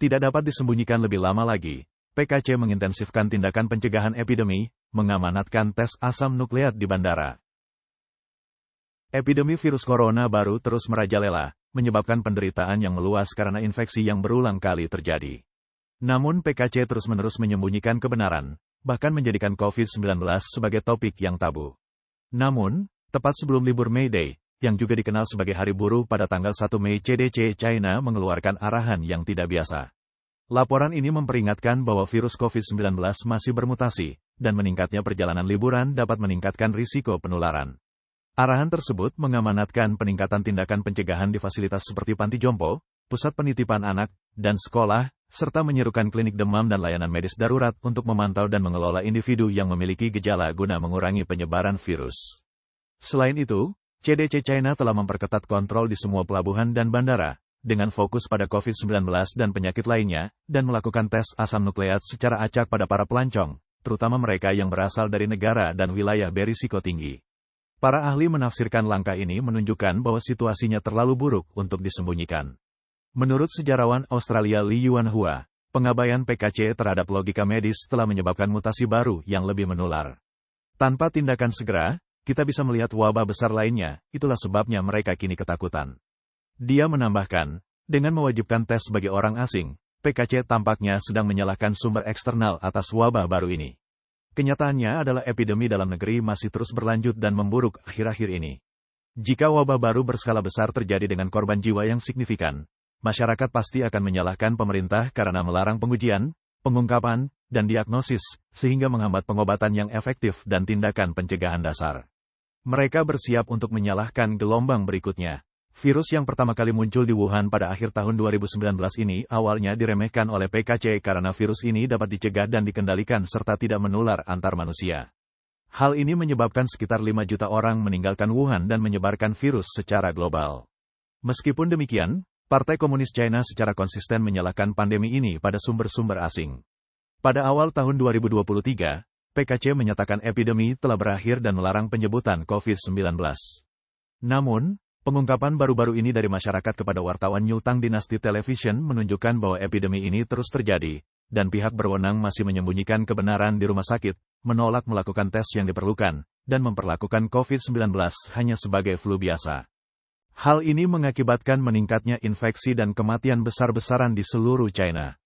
Tidak dapat disembunyikan lebih lama lagi, PKC mengintensifkan tindakan pencegahan epidemi, mengamanatkan tes asam nukleat di bandara. Epidemi virus corona baru terus merajalela, menyebabkan penderitaan yang meluas karena infeksi yang berulang kali terjadi. Namun PKC terus-menerus menyembunyikan kebenaran, bahkan menjadikan COVID-19 sebagai topik yang tabu. Namun, tepat sebelum libur May Day, yang juga dikenal sebagai Hari Buruh pada tanggal 1 Mei, CDC China mengeluarkan arahan yang tidak biasa. Laporan ini memperingatkan bahwa virus COVID-19 masih bermutasi, dan meningkatnya perjalanan liburan dapat meningkatkan risiko penularan. Arahan tersebut mengamanatkan peningkatan tindakan pencegahan di fasilitas seperti panti jompo, pusat penitipan anak, dan sekolah, serta menyerukan klinik demam dan layanan medis darurat untuk memantau dan mengelola individu yang memiliki gejala guna mengurangi penyebaran virus. Selain itu, CDC China telah memperketat kontrol di semua pelabuhan dan bandara, dengan fokus pada COVID-19 dan penyakit lainnya, dan melakukan tes asam nukleat secara acak pada para pelancong, terutama mereka yang berasal dari negara dan wilayah berisiko tinggi. Para ahli menafsirkan langkah ini menunjukkan bahwa situasinya terlalu buruk untuk disembunyikan. Menurut sejarawan Australia Li Yuanhua, pengabaian PKC terhadap logika medis telah menyebabkan mutasi baru yang lebih menular. Tanpa tindakan segera, kita bisa melihat wabah besar lainnya, itulah sebabnya mereka kini ketakutan. Dia menambahkan, dengan mewajibkan tes bagi orang asing, PKC tampaknya sedang menyalahkan sumber eksternal atas wabah baru ini. Kenyataannya adalah epidemi dalam negeri masih terus berlanjut dan memburuk akhir-akhir ini. Jika wabah baru berskala besar terjadi dengan korban jiwa yang signifikan, masyarakat pasti akan menyalahkan pemerintah karena melarang pengujian, pengungkapan, dan diagnosis, sehingga menghambat pengobatan yang efektif dan tindakan pencegahan dasar. Mereka bersiap untuk menyalahkan gelombang berikutnya. Virus yang pertama kali muncul di Wuhan pada akhir tahun 2019 ini awalnya diremehkan oleh PKC karena virus ini dapat dicegah dan dikendalikan serta tidak menular antar manusia. Hal ini menyebabkan sekitar 5 juta orang meninggalkan Wuhan dan menyebarkan virus secara global. Meskipun demikian, Partai Komunis China secara konsisten menyalahkan pandemi ini pada sumber-sumber asing. Pada awal tahun 2023, PKC menyatakan epidemi telah berakhir dan melarang penyebutan COVID-19. Namun, pengungkapan baru-baru ini dari masyarakat kepada wartawan Nyultang Dynasty Television menunjukkan bahwa epidemi ini terus terjadi, dan pihak berwenang masih menyembunyikan kebenaran di rumah sakit, menolak melakukan tes yang diperlukan, dan memperlakukan COVID-19 hanya sebagai flu biasa. Hal ini mengakibatkan meningkatnya infeksi dan kematian besar-besaran di seluruh China.